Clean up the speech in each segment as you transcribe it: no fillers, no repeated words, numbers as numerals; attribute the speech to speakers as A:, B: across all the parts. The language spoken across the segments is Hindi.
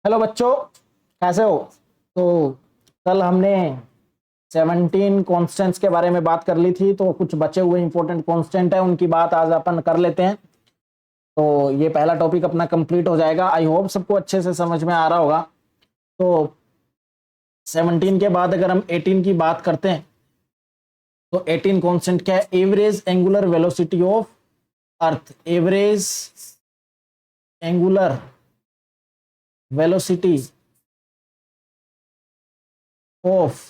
A: हेलो बच्चों, कैसे हो? तो कल हमने 17 कॉन्स्टेंट्स के बारे में बात कर ली थी, तो कुछ बचे हुए इंपॉर्टेंट कॉन्स्टेंट है उनकी बात आज अपन कर लेते हैं। तो ये पहला टॉपिक अपना कंप्लीट हो जाएगा। आई होप सबको अच्छे से समझ में आ रहा होगा। तो 17 के बाद अगर हम 18 की बात करते हैं तो 18 कॉन्स्टेंट क्या है? Average angular velocity of earth. Average angular velocity of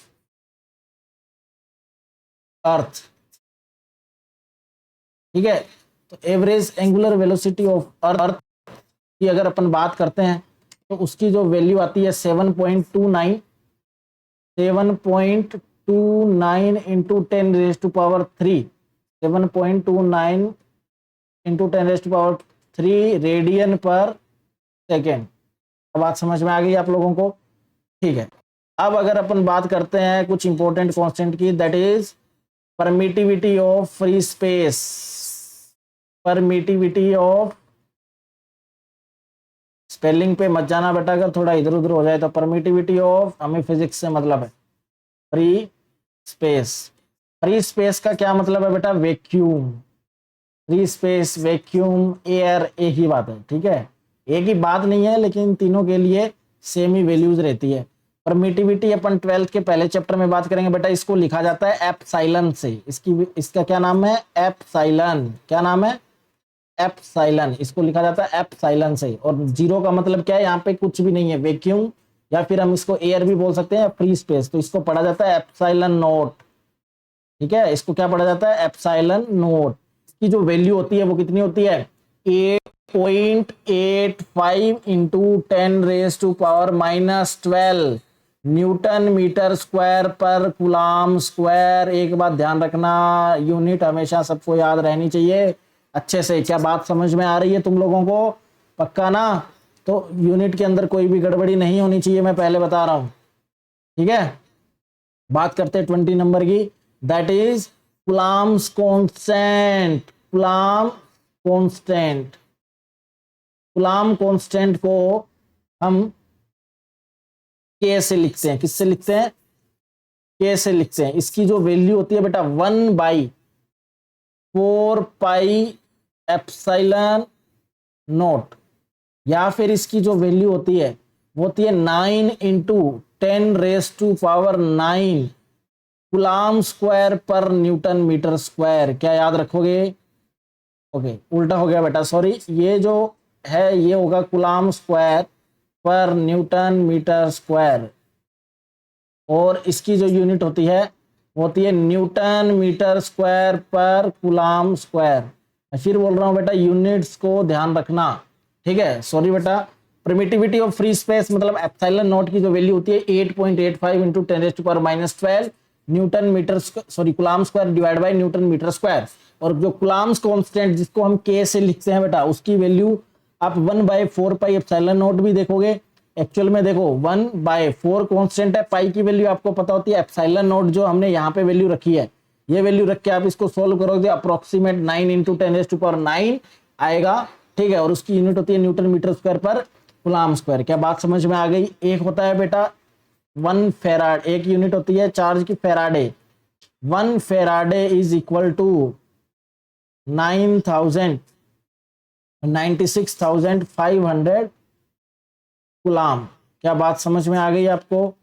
A: earth. ठीक है, तो average angular velocity of earth की अगर अपन बात करते हैं तो उसकी जो वैल्यू आती है 7.29 इंटू 10⁻³ 7.29 इंटू 10⁻³ रेडियन पर सेकेंड। अब बात समझ में आ गई आप लोगों को? ठीक है, अब अगर अपन बात करते हैं कुछ इंपॉर्टेंट कांस्टेंट की, that is permittivity of free space. Permittivity of, spelling पे मत जाना बेटा, अगर थोड़ा इधर उधर हो जाए तो। परमिटिविटी ऑफ, हमें फिजिक्स से मतलब है। फ्री स्पेस, फ्री स्पेस का क्या मतलब है बेटा? Vacuum. Free space, vacuum, air, एक ही बात है। ठीक है, एक ही बात नहीं है, लेकिन तीनों के लिए सेम ही वैल्यूज रहती है। परमिटिविटी अपन 12th के पहले चैप्टर में बात करेंगे बेटा। इसको लिखा जाता है एप्सिलॉन से। इसका क्या नाम है? एप्सिलॉन। क्या नाम है? एप्सिलॉन। इसको लिखा जाता है एप्सिलॉन से। और जीरो का मतलब क्या है? यहाँ पे कुछ भी नहीं है, वैक्यूम, या फिर हम इसको एयर भी बोल सकते हैं, फ्री स्पेस। तो इसको पढ़ा जाता है एप्सिलॉन नॉट। ठीक है, इसको क्या पढ़ा जाता है? Epsilon not. इसकी जो वैल्यू होती है वो कितनी होती है? 8.85 इंटू 10⁻⁻12 न्यूटन मीटर स्क्वायर पर कूलाम स्क्वायर। एक बात ध्यान रखना, यूनिट हमेशा सबको याद रहनी चाहिए अच्छे से। क्या बात समझ में आ रही है तुम लोगों को? पक्का ना? तो यूनिट के अंदर कोई भी गड़बड़ी नहीं होनी चाहिए, मैं पहले बता रहा हूं। ठीक है, बात करते हैं 20 नंबर की, that is coulombs constant. Coulomb constant, coulomb constant को हम के से लिखते हैं। किससे लिखते हैं? के से लिखते हैं। इसकी जो वैल्यू होती है बेटा 1/4πε0, या फिर इसकी जो वैल्यू होती है वो होती है 9 इंटू 10⁻⁹ कूलाम स्क्वायर पर न्यूटन मीटर स्क्वायर। क्या याद रखोगे? ओके, उल्टा हो गया बेटा, सॉरी। ये जो है ये होगा कूलाम स्क्वायर पर न्यूटन मीटर स्क्वायर, और इसकी जो यूनिट होती है वो होती है न्यूटन मीटर स्क्वायर पर कूलाम स्क्वायर। मैं फिर बोल रहा हूँ बेटा, यूनिट्स को ध्यान रखना। ठीक है, सॉरी बेटा। परमिटिविटी ऑफ फ्री स्पेस मतलब एप्सिलॉन नॉट की जो वैल्यू होती है 8.85 into 10⁻⁻12 newton metre, sorry coulomb square divide by newton metre square. और जो कूलाम्स कांस्टेंट जिसको हम के से लिखते हैं बेटा, उसकी वैल्यू आप 1/4πε0 भी देखोगे। एक्चुअल में देखो 1/4 कांस्टेंट है, पाई की वैल्यू आपको पता होती है। एप्सिलॉन नॉट जो हमने यहाँ पे वैल्यू रखी है, ये वैल्यू रख के आप इसको सोल्व करोगे, अप्रोक्सीमेट 9 इंटू 10⁻9 आएगा। ठीक है, और उसकी यूनिट होती है न्यूटन मीटर स्क्वायर पर कूलाम स्क्वायर। क्या बात समझ में आ गई? एक होता है बेटा 1 फेराड, एक यूनिट होती है चार्ज की faraday. 1 faraday is equal to 96,500 coulomb. क्या बात समझ में आ गई आपको?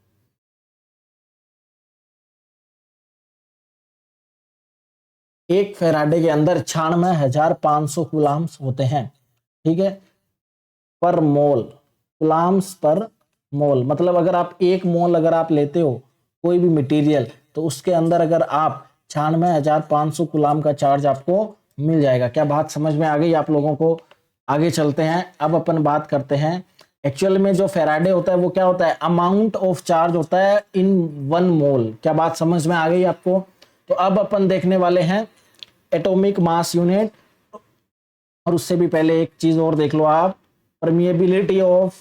A: एक फेराडे के अंदर 96,500 कूलाम्स होते हैं। ठीक है, पर मोल, कूलाम्स पर मोल। मतलब अगर आप एक मोल अगर आप लेते हो कोई भी मटेरियल, तो उसके अंदर अगर आप 96,500 कूलाम का चार्ज आपको मिल जाएगा। क्या बात समझ में आ गई आप लोगों को? आगे चलते हैं, अब अपन बात करते हैं एक्चुअल में जो फेराडे होता है वो क्या होता है? अमाउंट ऑफ चार्ज होता है इन 1 मोल। क्या बात समझ में आ गई आपको? तो अब अपन देखने वाले हैं एटॉमिक मास यूनिट, और उससे भी पहले एक चीज और देख लो आप, परमिएबिलिटी ऑफ।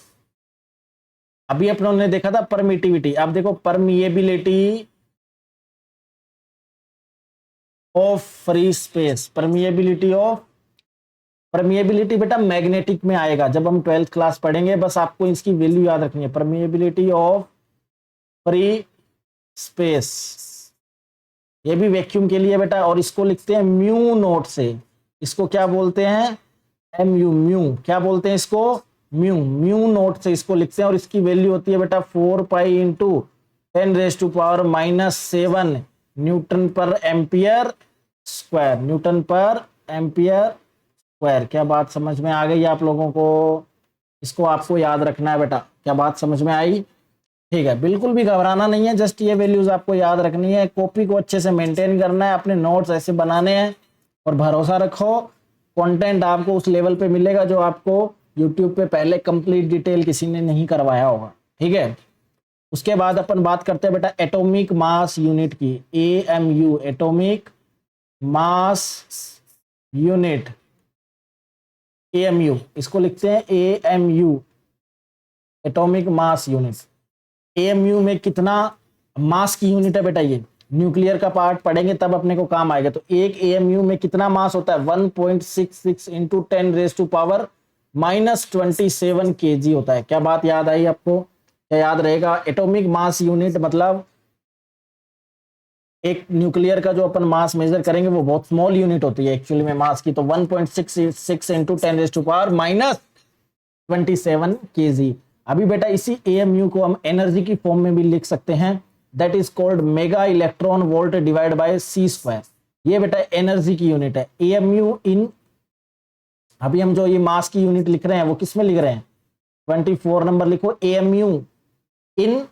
A: अभी अपनों ने देखा था परमिटिविटी, अब देखो permeability of free space. Permeability of permeability बेटा मैग्नेटिक में आएगा, जब हम 12th क्लास पढ़ेंगे, बस आपको इसकी वैल्यू याद रखनी है। परमिएबिलिटी ऑफ फ्री स्पेस, ये भी वैक्यूम के लिए बेटा, और इसको लिखते हैं म्यू नोट से। इसको क्या बोलते हैं? एम यू, म्यू क्या बोलते हैं इसको? म्यू, म्यू नोट से इसको लिखते हैं। और इसकी वैल्यू होती है बेटा 4 पाई इंटू 10⁻⁻7 न्यूटन पर एम्पियर स्क्वायर, न्यूटन पर एम्पियर स्क्वायर। क्या बात समझ में आ गई आप लोगों को? इसको आपको याद रखना है बेटा। क्या बात समझ में आई? ठीक है, बिल्कुल भी घबराना नहीं है, जस्ट ये वैल्यूज आपको याद रखनी है। कॉपी को अच्छे से मेंटेन करना है, अपने नोट्स ऐसे बनाने हैं, और भरोसा रखो कंटेंट आपको उस लेवल पे मिलेगा जो आपको यूट्यूब पे पहले कंप्लीट डिटेल किसी ने नहीं करवाया होगा। ठीक है, उसके बाद अपन बात करते हैं बेटा एटॉमिक मास यूनिट की। AMU, atomic mass unit, AMU, इसको लिखते हैं AMU, atomic mass unit. AMU में कितना मास की यूनिट है बेटा? ये न्यूक्लियर का पार्ट पढ़ेंगे तब अपने को काम आएगा। तो एक AMU में कितना मास होता है? 1.66 इंटू 10⁻⁻27 kg होता है। क्या बात याद आई आपको? क्या याद रहेगा? एटॉमिक मास यूनिट मतलब एक न्यूक्लियर का जो अपन मास मेजर करेंगे वो बहुत स्मॉल यूनिट होती है एक्चुअली में मास की। तो 1.66 इंटू 10⁻⁻27 kg। अभी बेटा इसी AMU को हम एनर्जी की फॉर्म में भी लिख सकते हैं, that is called mega electron volt divide by c square. ये बेटा एनर्जी की यूनिट है। AMU इन, अभी हम जो ये मास की यूनिट लिख रहे हैं वो किस में लिख रहे हैं? 24 नंबर लिखो, AMU in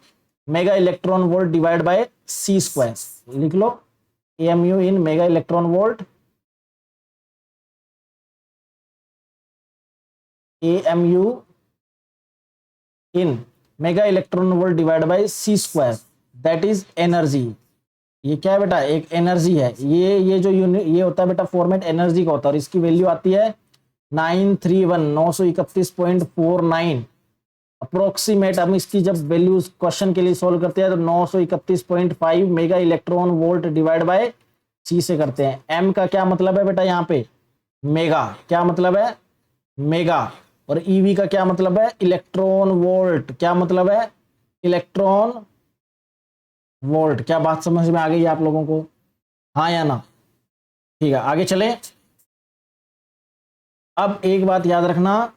A: mega electron volt divide by c square. लिख लो AMU in mega electron volt, AMU in mega electron volt divide by c square, that is energy. ये क्या है बेटा? एक एनर्जी है। ये जो यूनिट ये होता है बेटा फॉर्मेट एनर्जी का होता है, और इसकी वैल्यू आती है 931 अप्रोक्सीमेट। हम इसकी जब वैल्यूज क्वेश्चन के लिए सॉल्व करते हैं तो 931.5 mega electron volt divide by c से करते हैं। m का क्या मतलब है बेटा? यहाँ पे मेगा, क्या मतलब है? मेगा। और EV का क्या मतलब है? Electron volt. क्या मतलब है? Electron volt. क्या बात समझ में आ गई आप लोगों को? हाँ या ना? ठीक है, आगे चले। अब एक बात याद रखना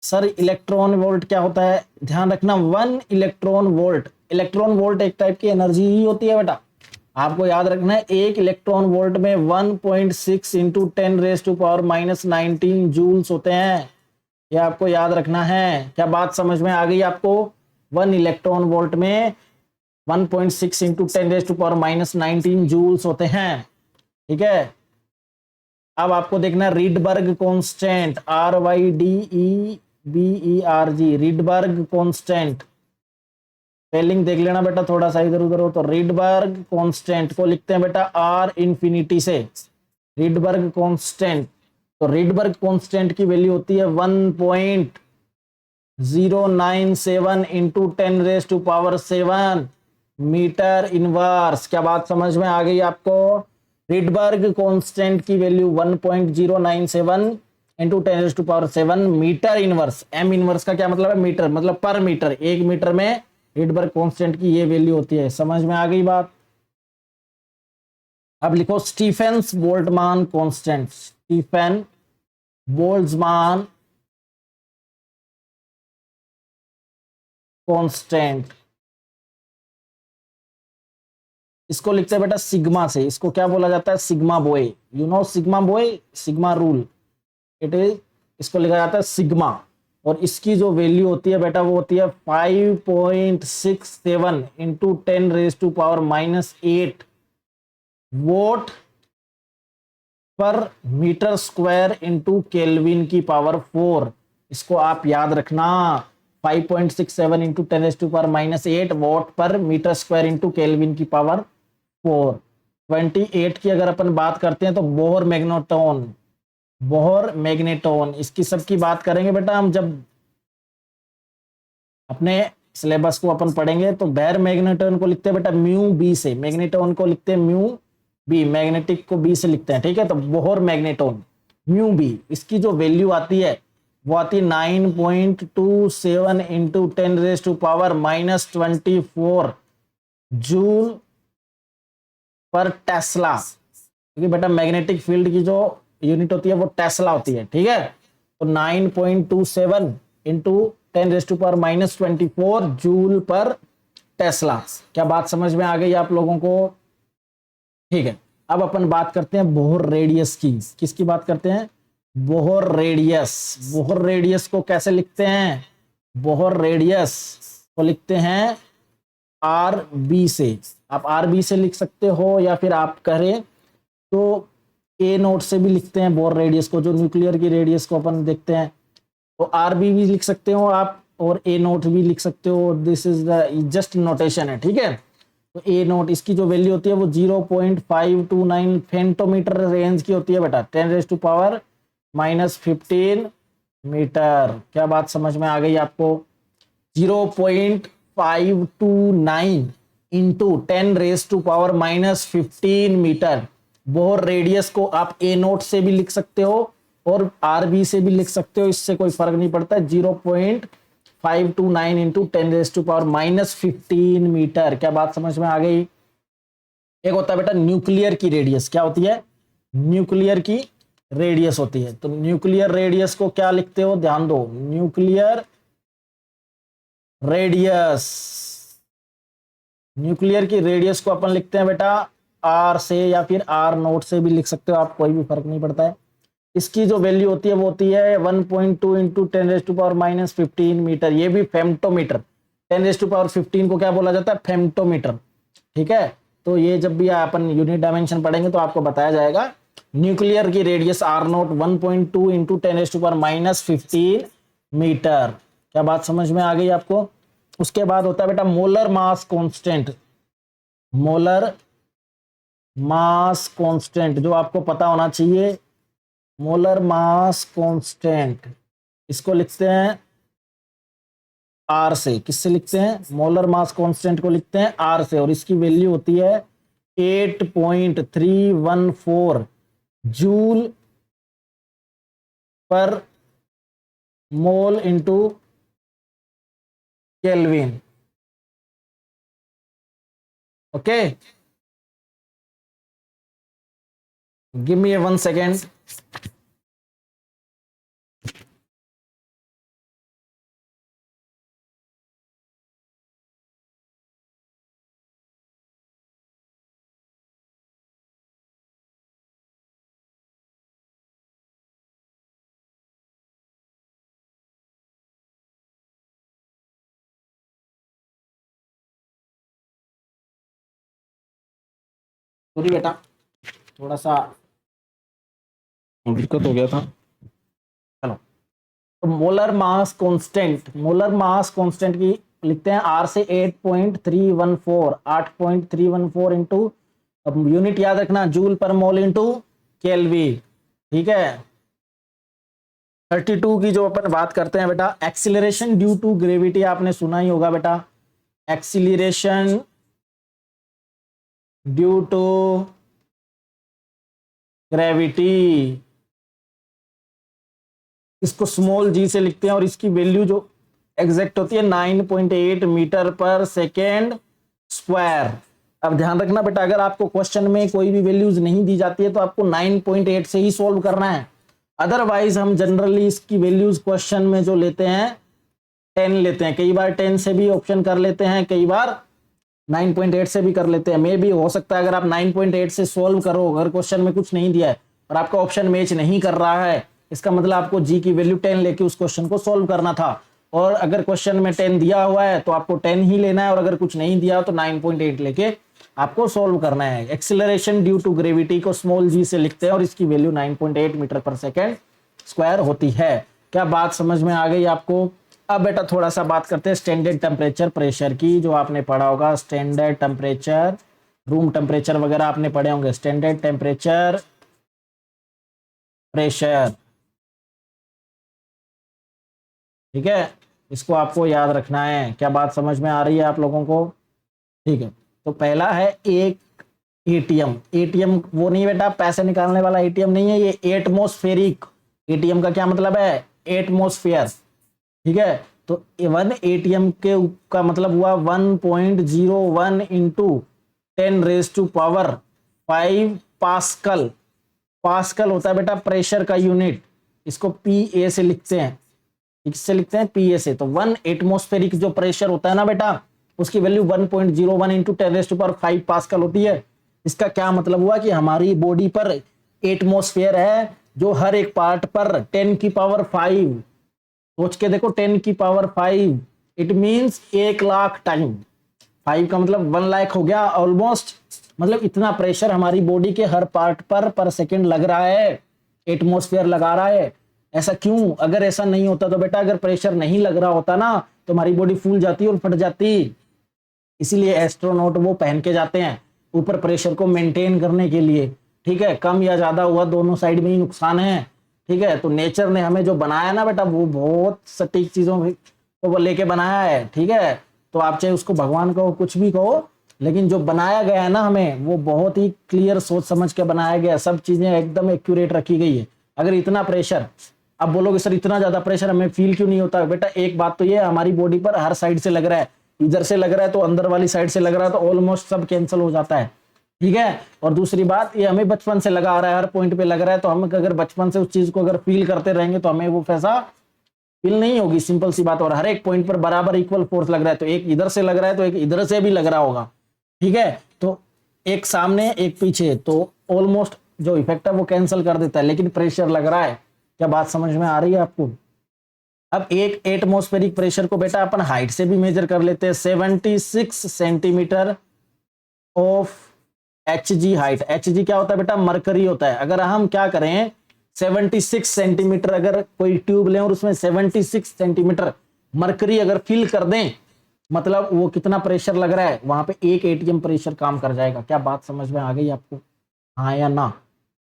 A: सर, इलेक्ट्रॉन वोल्ट क्या होता है? ध्यान रखना, 1 इलेक्ट्रॉन वोल्ट, इलेक्ट्रॉन वोल्ट एक टाइप की एनर्जी ही होती है बेटा। आपको याद रखना है एक इलेक्ट्रॉन वोल्ट में 1.6 इंटू 10⁻⁻19 जूल्स होते हैं। ये आपको याद रखना है। क्या बात समझ में आ गई आपको? 1 इलेक्ट्रॉन वोल्ट में 1.6 इंटू 10⁻⁻19 जूल्स होते हैं। ठीक है, अब आपको देखना रीडबर्ग कांस्टेंट, RYDEBERG, रीडबर्ग कांस्टेंट। स्पेलिंग देख लेना बेटा, थोड़ा सा इधर उधर हो तो। रीडबर्ग कांस्टेंट को लिखते हैं बेटा R इंफिनिटी से, रीडबर्ग कांस्टेंट। तो रीडबर्ग कांस्टेंट की वैल्यू होती है 1.097 इंटू 10⁻⁷ मीटर इनवर्स। क्या बात समझ में आ गई आपको? रीडबर्ग कांस्टेंट की value 1.097 into 10⁻⁷ metre inverse. m inverse का क्या मतलब है? मीटर, मतलब पर मीटर, 1 मीटर में रीडबर्ग कांस्टेंट की ये वैल्यू होती है। समझ में आ गई बात? अब लिखो Stefan's Boltzmann constant, Stefan Boltzmann constant. इसको लिखते हैं बेटा सिग्मा से। इसको क्या बोला जाता है? Sigma boy. You know sigma boy, sigma rule, it is, इसको लिखा जाता है सिग्मा। और इसकी जो वैल्यू होती है बेटा वो होती है 5.67 इंटू 10⁻⁻8 वोट पर मीटर स्क्वायर इंटू केल्विन की पावर 4। इसको आप याद रखना, 5.67 इंटू 10⁻⁻8 वोट पर मीटर स्क्वायर इंटू केल्विन की पावर 4। 28 की अगर अपन बात करते हैं तो बोहर मैग्नेटोन, बोहर मैग्नेटोन, इसकी सबकी बात करेंगे बेटा हम जब अपने सिलेबस को अपन पढ़ेंगे। तो बैर मैग्नेटोन को लिखते हैं बेटा म्यू बी से, मैग्नेटोन को लिखते हैं म्यू बी, मैग्नेटिक को बी से लिखते हैं। ठीक है, तो बोहर मैग्नेटोन, म्यू बी, इसकी जो वैल्यू आती है वो आती है 9.27 इंटू 10⁻⁻24 जूल पर टेस्ला, क्योंकि बेटा मैग्नेटिक फील्ड की जो यूनिट होती है वो टेस्ला होती है, ठीक है। तो 9.27 इंटू 10⁻⁻24 जूल पर टेस्ला। क्या बात समझ में आ गई आप लोगों को? ठीक है, अब अपन बात करते हैं बोहर रेडियस की। किसकी बात करते हैं? Bohr radius. बोहर रेडियस को कैसे लिखते हैं? बोहर रेडियस को लिखते हैं आर बी से। आप आर बी से लिख सकते हो, या फिर आप करें तो ए नोट से भी लिखते हैं बोहर रेडियस को। जो न्यूक्लियर की रेडियस को अपन देखते हैं तो आर बी भी लिख सकते हो आप, और ए नोट भी लिख सकते हो। This is the just notation है, ठीक है। तो ए नोट, इसकी जो वैल्यू होती है वो 0.529 फेंटोमीटर रेंज की होती है बेटा, 10⁻⁻15 मीटर। क्या बात समझ में आ गई आपको? 0.529 इंटू 10⁻⁻15 मीटर। बोहर रेडियस को आप ए नोट से भी लिख सकते हो और आर बी से भी लिख सकते हो, इससे कोई फर्क नहीं पड़ता। 0.529 इंटू 10⁻⁻15 मीटर। क्या बात समझ में आ गई? एक होता है बेटा न्यूक्लियर की रेडियस। क्या होती है? न्यूक्लियर की रेडियस होती है। तो न्यूक्लियर रेडियस को क्या लिखते हो? ध्यान दो, न्यूक्लियर रेडियस, न्यूक्लियर की रेडियस को अपन लिखते हैं बेटा आर से, या फिर आर नोट से भी लिख सकते हो आप, कोई भी फर्क नहीं पड़ता है। इसकी जो वैल्यू होती है वो होती है 1.2 इंटू 10⁻⁻15 मीटर। ये भी फेम्टोमीटर। 10⁻15 को क्या बोला जाता है? फेम्टोमीटर, ठीक है। तो ये जब भी अपन यूनिट डायमेंशन पढ़ेंगे तो आपको बताया जाएगा। न्यूक्लियर की radius R naught 1.2 into 10⁻⁻15 metre. क्या बात समझ में आ गई आपको? उसके बाद होता है बेटा molar mass constant. Molar mass constant जो आपको पता होना चाहिए, मोलर मास कांस्टेंट, इसको लिखते हैं आर से। किससे लिखते हैं? मोलर मास कांस्टेंट को लिखते हैं आर से, और इसकी वैल्यू होती है 8.314 जूल पर mole into kelvin. Okay, give me 1 second. Sorry बेटा, थोड़ा सा दिक्कत हो गया था। चलो, तो molar mass constant, molar mass constant की लिखते हैं आर से 8.314, 8.314 इंटू, अब यूनिट याद रखना जूल पर मोल इंटू केल्विन, ठीक है। 32 की जो अपन बात करते हैं बेटा, एक्सीलरेशन ड्यू टू ग्रेविटी, आपने सुना ही होगा बेटा। एक्सीलरेशन ड्यू टू ग्रेविटी, इसको स्मॉल जी से लिखते हैं, और इसकी वैल्यू जो एग्जैक्ट होती है 9.8 मीटर पर सेकेंड स्क्वायर। अब ध्यान रखना बेटा, अगर आपको क्वेश्चन में कोई भी वैल्यूज नहीं दी जाती है तो आपको 9.8 से ही सॉल्व करना है। अदरवाइज हम जनरली इसकी वैल्यूज क्वेश्चन में जो लेते हैं 10 लेते हैं, कई बार 10 से भी ऑप्शन कर लेते हैं, कई बार 9.8 से भी कर लेते हैं। मे भी हो सकता है अगर आप 9.8 से सॉल्व करो, अगर क्वेश्चन में कुछ नहीं दिया है और आपका ऑप्शन मैच नहीं कर रहा है, इसका मतलब आपको जी की वैल्यू 10 लेके उस क्वेश्चन को सॉल्व करना था। और अगर क्वेश्चन में 10 दिया हुआ है तो आपको 10 ही लेना है, और अगर कुछ नहीं दिया तो 9.8 लेके आपको सॉल्व करना है। एक्सीलरेशन ड्यू टू ग्रेविटी को स्मॉल जी से लिखते हैं, और इसकी वैल्यू 9.8 मीटर पर सेकेंड स्क्वायर होती है। क्या बात समझ में आ गई आपको? अब बेटा थोड़ा सा बात करते हैं स्टैंडर्ड टेम्परेचर प्रेशर की, जो आपने पढ़ा होगा। स्टैंडर्ड टेम्परेचर, रूम टेम्परेचर वगैरह आपने पढ़े होंगे। स्टैंडर्ड टेम्परेचर प्रेशर, ठीक है, इसको आपको याद रखना है। क्या बात समझ में आ रही है आप लोगों को? ठीक है, तो पहला है एक एटीएम, एटीएम वो नहीं बेटा, पैसे निकालने वाला एटीएम नहीं है, ये एटमॉस्फेरिक। एटीएम का क्या मतलब है? एटमॉस्फेयर। ठीक है, तो 1 एटीएम का मतलब हुआ 1.01 इंटू 10⁻⁵ पास्कल। पास्कल होता है बेटा प्रेशर का यूनिट, इसको पीए से लिखते हैं। इससे लिखते हैं पीए से। तो 1 एटमॉस्फेरिक जो प्रेशर होता है ना बेटा, उसकी वैल्यू 1.01 इंटू 10⁵ पास्कल होती है। इसका क्या मतलब हुआ कि हमारी बॉडी पर एटमॉस्फेयर है जो हर एक पार्ट पर 10⁵। सोच के देखो, 10⁵, इट मींस 1,00,000 टाइम। 5 का मतलब 1 लाख हो गया ऑलमोस्ट। मतलब इतना प्रेशर हमारी बॉडी के हर पार्ट पर सेकंड लग रहा है, एटमॉस्फेयर लगा रहा है। ऐसा क्यों? अगर ऐसा नहीं होता तो बेटा, अगर प्रेशर नहीं लग रहा होता ना, तो हमारी बॉडी फूल जाती और फट जाती। इसीलिए एस्ट्रोनॉट वो पहन के जाते हैं ऊपर प्रेशर को मेंटेन करने के लिए। ठीक है, कम या ज्यादा हुआ दोनों साइड में ही नुकसान है। ठीक है, तो नेचर ने हमें जो बनाया ना बेटा, वो बहुत सटीक चीजों को वो लेके बनाया है। ठीक है, तो आप चाहे उसको भगवान कहो, कुछ भी कहो, लेकिन जो बनाया गया है ना हमें, वो बहुत ही क्लियर सोच समझ के बनाया गया है। सब चीजें एकदम एक्यूरेट रखी गई है। अगर इतना प्रेशर, अब बोलोगे सर इतना ज्यादा प्रेशर हमें फील क्यों नहीं होता? बेटा एक बात तो ये, हमारी बॉडी पर हर साइड से लग रहा है। इधर से लग रहा है तो अंदर वाली साइड से लग रहा है, तो ऑलमोस्ट सब कैंसिल हो जाता है। ठीक है, और दूसरी बात, ये हमें बचपन से लगा आ रहा है, हर पॉइंट पे लग रहा है। तो हम अगर बचपन से उस चीज को अगर फील करते रहेंगे तो हमें वो पैसा फील नहीं होगी, सिंपल सी बात। और हर एक पॉइंट पर बराबर इक्वल फोर्स लग रहा है, तो एक इधर से लग रहा है तो एक इधर से भी लग रहा होगा। ठीक है, तो एक सामने एक पीछे, तो ऑलमोस्ट जो इफेक्ट है वो कैंसिल कर देता है। लेकिन प्रेशर लग रहा है, क्या बात समझ में आ रही है आपको? अब एक एटमॉस्फेरिक प्रेशर को बेटा अपन हाइट से भी मेजर कर लेते हैं। 76 centimetre of Hg height. Hg क्या होता है बेटा? मरकरी होता है। अगर हम क्या करें, 76 सेंटीमीटर अगर कोई ट्यूब लें और उसमें 76 सेंटीमीटर मरकरी अगर फिल कर दें, मतलब वो कितना प्रेशर लग रहा है, वहां पे 1 एटीएम प्रेशर काम कर जाएगा। क्या बात समझ में आ गई आपको? हाँ या ना?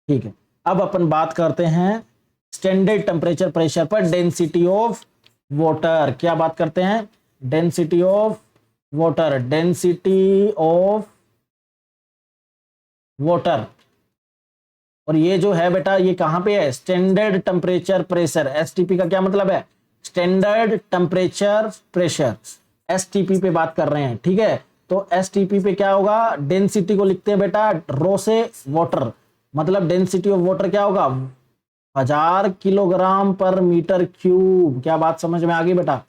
A: ठीक है, अब अपन बात करते हैं स्टैंडर्ड टेम्परेचर प्रेशर पर डेंसिटी ऑफ वाटर। क्या बात करते हैं? Density of water. Density of water. और ये जो है बेटा, ये कहां पे है? Standard temperature pressure. एसटीपी का क्या मतलब है? Standard temperature pressure. एसटीपी पे बात कर रहे हैं। ठीक है, तो एसटीपी पे क्या होगा? डेंसिटी को लिखते हैं बेटा रो से वाटर, मतलब डेंसिटी ऑफ वाटर क्या होगा? 1000 किलोग्राम पर मीटर क्यूब। क्या बात समझ में आ गई बेटा?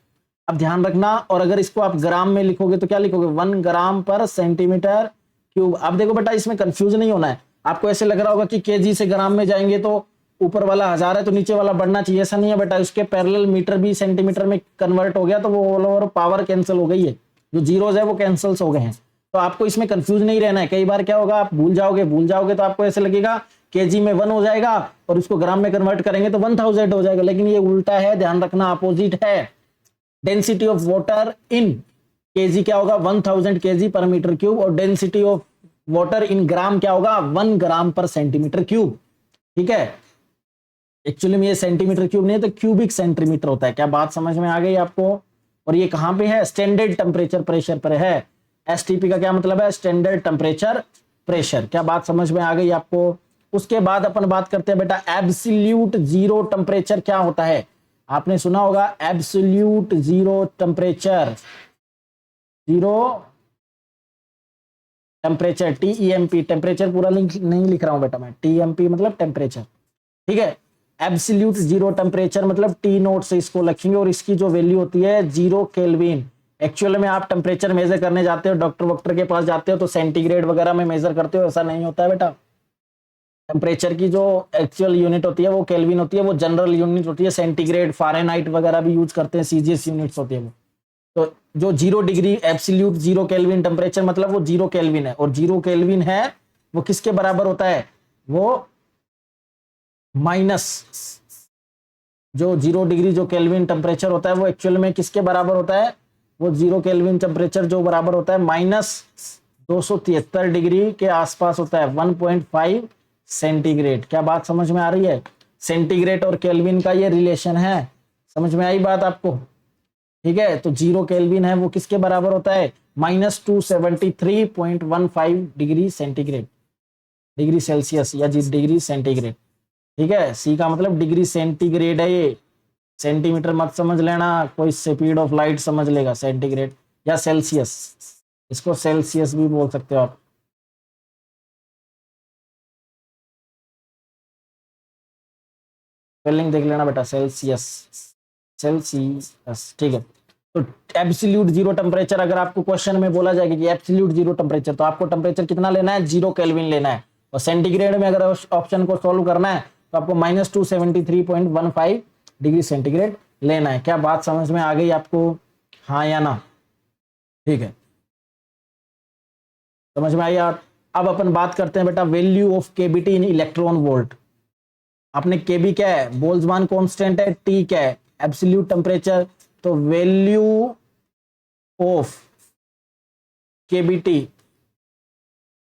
A: अब ध्यान रखना, और अगर इसको आप ग्राम में लिखोगे तो क्या लिखोगे? 1 ग्राम पर सेंटीमीटर क्यूब। अब देखो बेटा, इसमें कंफ्यूज नहीं होना है। आपको ऐसे लग रहा होगा कि केजी से ग्राम में जाएंगे तो ऊपर वाला 1000 है तो नीचे वाला बढ़ना चाहिए। ऐसा नहीं है बेटा, उसके पैरेलल मीटर भी सेंटीमीटर में कन्वर्ट हो गया, तो वो ऑल ओवर पावर कैंसिल हो गई है। जो जीरोज है वो कैंसिल्स हो गए हैं। तो आपको इसमें कंफ्यूज नहीं रहना है। कई बार क्या होगा, आप भूल जाओगे तो आपको ऐसे लगेगा केजी में 1 हो जाएगा और उसको ग्राम में कन्वर्ट करेंगे तो 1000 हो जाएगा। लेकिन ये उल्टा है, ध्यान रखना, अपोजिट है। Density of water in KG क्या होगा? 1000 केजी पर मीटर क्यूब। और डेंसिटी ऑफ वाटर इन ग्राम क्या होगा? 1 ग्राम पर सेंटीमीटर क्यूब। ठीक है, एक्चुअली में ये सेंटीमीटर क्यूब नहीं है, तो क्यूबिक सेंटीमीटर होता है। क्या बात समझ में आ गई आपको? और ये कहां पे है? स्टैंडर्ड टेम्परेचर प्रेशर पर है। एसटीपी का क्या मतलब है? Standard temperature pressure. क्या बात समझ में आ गई आपको? उसके बाद अपन बात करते हैं बेटा एब्सोल्यूट जीरो टेम्परेचर क्या होता है। आपने सुना होगा absolute zero temperature. Zero temperature, T E M P. Temperature पूरा नहीं लिख रहा हूं बेटा मैं, टीएमपी मतलब टेम्परेचर। ठीक है, एब्सोल्यूट जीरो टेम्परेचर मतलब टी नोट से इसको लिखेंगे, और इसकी जो वैल्यू होती है 0 केल्विन। एक्चुअल में आप टेम्परेचर मेजर करने जाते हो, डॉक्टर वॉक्टर के पास जाते हो तो सेंटीग्रेड वगैरह में मेजर करते हो, ऐसा नहीं होता है बेटा। टेम्परेचर की जो एक्चुअल यूनिट होती है वो केल्विन होती है, वो जनरल यूनिट होती है सेंटीग्रेड, फारेनहाइट वगैरह भी यूज करते हैं, सीजीएस यूनिट्स होती है वो। तो जो 0 डिग्री एब्सोल्यूट 0 केल्विन टेम्परेचर मतलब वो 0 केल्विन है। और 0 केल्विन है वो किसके बराबर होता है? वो माइनस, जो 0 डिग्री जो केल्विन टेम्परेचर होता है वो एक्चुअल में किसके बराबर होता है? वो 0 केल्विन टेम्परेचर जो बराबर होता है -273 डिग्री के आसपास होता है, 1.5 सेंटीग्रेड। क्या बात समझ में आ रही है? सेंटीग्रेड और केल्विन का ये रिलेशन है। समझ में आई बात आपको? ठीक है, तो 0 केल्विन है वो किसके बराबर होता है? -273.15 डिग्री सेंटीग्रेड। डिग्री सेल्सियस या जी डिग्री सेंटीग्रेड। ठीक है, सी का मतलब डिग्री सेंटीग्रेड है ये, सेंटीमीटर मत समझ लेना, कोई स्पीड ऑफ लाइट समझ लेगा, सेंटीग्रेड या सेल्सियस, इसको सेल्सियस भी बोल सकते हो आप। स्पेलिंग देख लेना बेटा, सेल्सियस, सेल्सियस। ठीक है, तो एब्सोल्यूट जीरो टेम्परेचर, अगर आपको क्वेश्चन में बोला जाएगा कि एब्सोल्यूट जीरो टेम्परेचर, तो आपको टेम्परेचर कितना लेना है, 0 केल्विन लेना है। और सेंटीग्रेड में अगर ऑप्शन को सॉल्व करना है तो आपको -273.15 डिग्री सेंटीग्रेड लेना है। क्या बात समझ में आ गई आपको, हाँ या ना? ठीक है, समझ में आई आप? अब अपन बात करते हैं बेटा value of KBT in electron volt. आपने केबी क्या है, बोल्ट्जमान कांस्टेंट है, टी क्या है, एब्सोल्यूट टेम्परेचर, तो value of KBT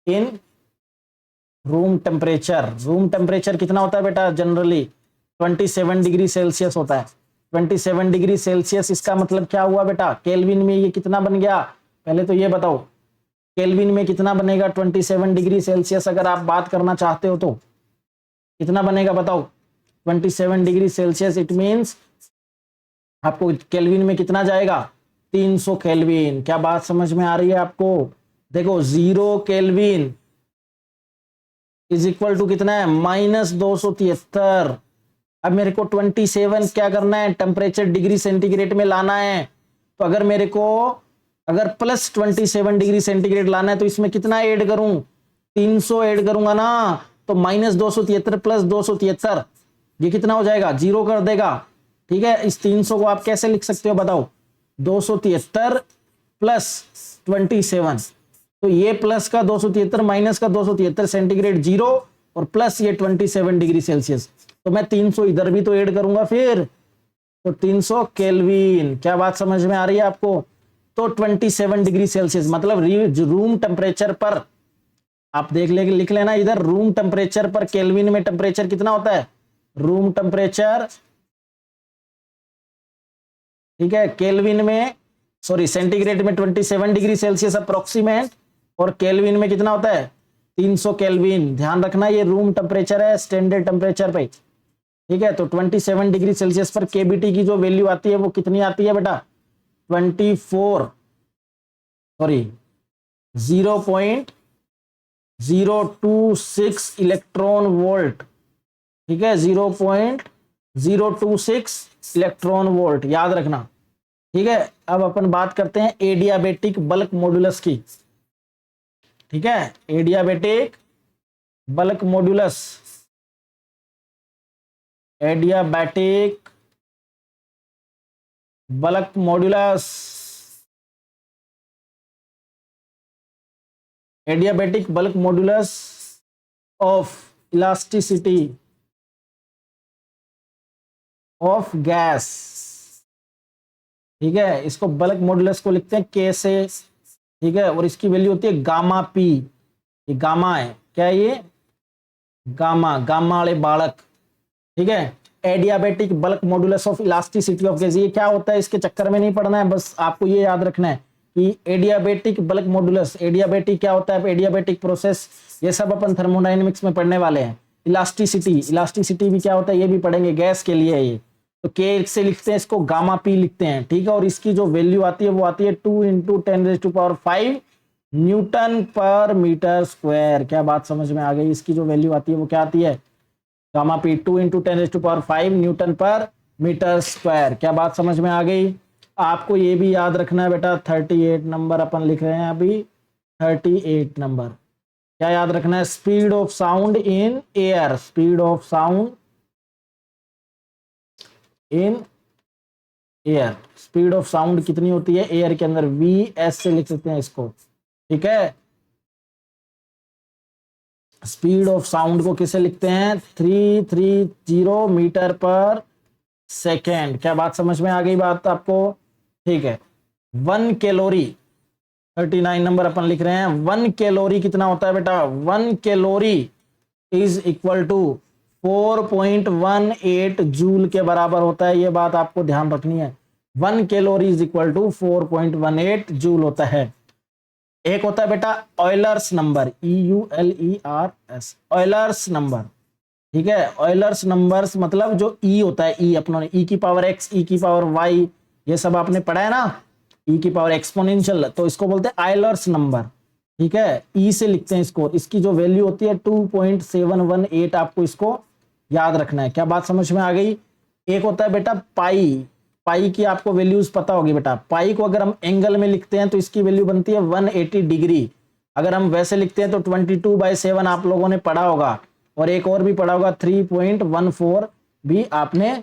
A: in room temperature. Room temperature कितना होता है बेटा, जनरली 27 डिग्री सेल्सियस होता है। 27 डिग्री सेल्सियस, इसका मतलब क्या हुआ बेटा, केल्विन में ये कितना बन गया, पहले तो ये बताओ केल्विन में कितना बनेगा 27 डिग्री सेल्सियस, अगर आप बात करना चाहते हो तो कितना बनेगा बताओ, 27 डिग्री सेल्सियस, इट मीन्स आपको केल्विन में कितना जाएगा, 300 केल्विन। क्या बात समझ में आ रही है आपको? देखो 0 केल्विन इज इक्वल टू कितना है, -273। अब मेरे को 27 क्या करना है, टेम्परेचर डिग्री सेंटीग्रेड में लाना है। तो अगर मेरे को अगर +27 डिग्री सेंटीग्रेड लाना है तो इसमें कितना ऐड करूं, 300 ऐड करूंगा ना, तो -273 + 273 ये कितना हो जाएगा, 0 कर देगा। ठीक है, इस 300 को आप कैसे लिख सकते हो बताओ, 273 + 27, तो ये प्लस का 273 माइनस का 273 सेंटीग्रेड 0 और प्लस ये 27 डिग्री सेल्सियस, तो मैं 300 इधर भी तो ऐड करूंगा फिर, तो 300 केल्विन। क्या बात समझ में आ रही है आपको? तो 27 डिग्री सेल्सियस मतलब रूम टेम्परेचर पर, आप देख ले लिख लेना इधर, रूम टेम्परेचर पर केल्विन में टेम्परेचर कितना होता है, रूम टेम्परेचर, ठीक है, केल्विन में सॉरी सेंटीग्रेड में 27 डिग्री सेल्सियस अप्रोक्सीमेट, और केल्विन में कितना होता है 300 केल्विन। ध्यान रखना ये रूम टेम्परेचर है, स्टैंडर्ड टेम्परेचर पे। ठीक है, तो 27 डिग्री सेल्सियस पर केबीटी की जो वैल्यू आती है वो कितनी आती है बेटा, 0.026 इलेक्ट्रॉन वोल्ट। ठीक है, 0.026 इलेक्ट्रॉन वोल्ट, याद रखना। ठीक है, अब अपन बात करते हैं एडियाबेटिक बल्क मॉड्यूलस की। ठीक है, adiabatic bulk modulus, adiabatic bulk modulus, adiabatic bulk modulus of elasticity of gas. ठीक है, इसको बल्क मॉड्यूलस को लिखते हैं के से। ठीक है, और इसकी वैल्यू होती है गामा पी, ये गामा है, क्या है ये, गामा, गामा वाले बालक। ठीक है, adiabatic bulk modulus of elasticity of gas, ये क्या होता है इसके चक्कर में नहीं पड़ना है, बस आपको ये याद रखना है कि एडियाबेटिक बल्क मॉड्यूलस, एडियाबेटिक क्या होता है, एडियाबेटिक प्रोसेस, ये सब अपन थर्मोडायनेमिक्स में पढ़ने वाले हैं। इलास्टिसिटी, इलास्टिसिटी भी क्या होता है ये भी पढ़ेंगे, गैस के लिए ये, तो के से लिखते हैं इसको, गामा पी लिखते हैं। ठीक है, और इसकी जो वैल्यू आती है वो आती है 2 × 10⁵ न्यूटन पर मीटर स्क्वायर। क्या बात समझ में आ गई? इसकी जो वैल्यू आती है वो क्या आती है, गामा पी 2 × 10⁵ न्यूटन पर मीटर स्क्वायर। क्या बात समझ में आ गई? आपको ये भी याद रखना है बेटा, 38 नंबर अपन लिख रहे हैं अभी, 38 नंबर क्या याद रखना है, speed of sound in air, speed of sound in air, speed of sound कितनी होती है एयर के अंदर, वी/एस से लिख सकते हैं इसको। ठीक है, स्पीड ऑफ साउंड को किसे लिखते हैं, 330 मीटर पर सेकेंड। क्या बात समझ में आ गई बात आपको? ठीक है, 1 कैलोरी, 39 नंबर अपन लिख रहे हैं, 1 कैलोरी कितना होता है बेटा, 1 calorie is equal to 4.18 joule के बराबर होता है। ये बात आपको ध्यान रखनी है, 1 calorie is equal to 4.18 joule होता है। एक होता है बेटा Euler's number, EULERS, Euler's number, ठीक है। ऑयलर्स नंबर्स मतलब जो ई होता है, ई अपनों ने ई की पावर एक्स, ई की पावर वाई, ये सब आपने पढ़ा है ना, ई की पावर एक्सपोनेंशियल, तो इसको बोलते हैं ऑयलर्स नंबर, ठीक है। ई से लिखते हैं इसको, इसकी जो वैल्यू होती है 2.718, आपको इसको याद रखना है। क्या बात समझ में आ गई। एक होता है बेटा पाई, पाई की आपको वैल्यूज पता होगी बेटा। पाई को अगर हम एंगल में लिखते हैं तो इसकी वैल्यू बनती है 180 डिग्री। अगर हम वैसे लिखते हैं तो 22/7 आप लोगों ने पढ़ा होगा, और एक और भी पढ़ा होगा 3.14 भी आपने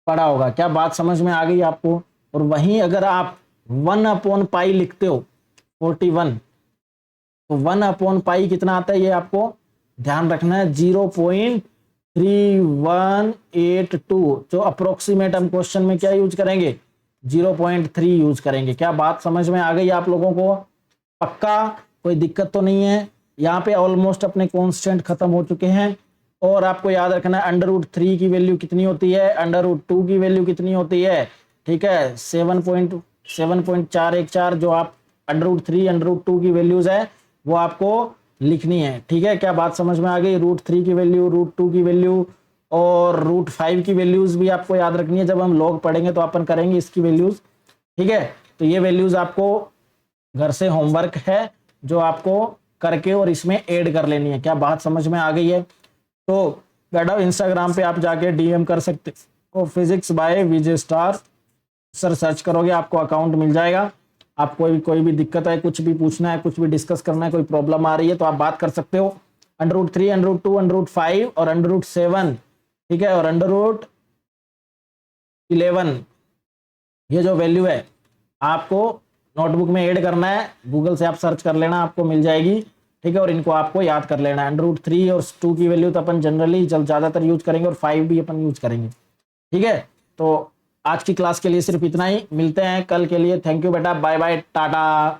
A: पढ़ा होगा। क्या बात समझ में आ गई आपको। और वहीं अगर आप 1/पाई लिखते हो 41, तो 1/पाई कितना आता है ये आपको ध्यान रखना है, 0.3182, जो अप्रोक्सीमेट हम क्वेश्चन में क्या यूज करेंगे, 0.3 यूज करेंगे। क्या बात समझ में आ गई आप लोगों को, पक्का, कोई दिक्कत तो नहीं है। यहाँ पे ऑलमोस्ट अपने कॉन्स्टेंट खत्म हो चुके हैं। और आपको याद रखना है √3 की वैल्यू कितनी होती है, √2 की वैल्यू कितनी होती है, ठीक है, 7.414, जो आप √3 √2 की वैल्यूज है वो आपको लिखनी है, ठीक है। क्या बात समझ में आ गई। √3 की वैल्यू, √2 की वैल्यू और √5 की वैल्यूज भी आपको याद रखनी है। जब हम लॉग पढ़ेंगे तो अपन करेंगे इसकी वैल्यूज, ठीक है। तो ये वैल्यूज आपको घर से होमवर्क है जो आपको करके और इसमें ऐड कर लेनी है। क्या बात समझ में आ गई है। तो बेटा इंस्टाग्राम पे आप जाके DM कर सकते हो, फिजिक्स बाय विजय स्टार सर सर्च करोगे आपको अकाउंट मिल जाएगा। आपको कोई भी दिक्कत है, कुछ भी पूछना है, कुछ भी डिस्कस करना है, कोई प्रॉब्लम आ रही है तो आप बात कर सकते हो। √3 √2 √5 और √7, ठीक है, और √11, ये जो वैल्यू है आपको नोटबुक में ऐड करना है। गूगल से आप सर्च कर लेना, आपको मिल जाएगी, ठीक है। और इनको आपको याद कर लेना है। √3 और 2 की वैल्यू तो अपन जनरली ज्यादातर यूज करेंगे, और 5 भी अपन यूज करेंगे, ठीक है। तो आज की क्लास के लिए सिर्फ इतना ही, मिलते हैं कल के लिए। थैंक यू बेटा, बाय बाय, टाटा।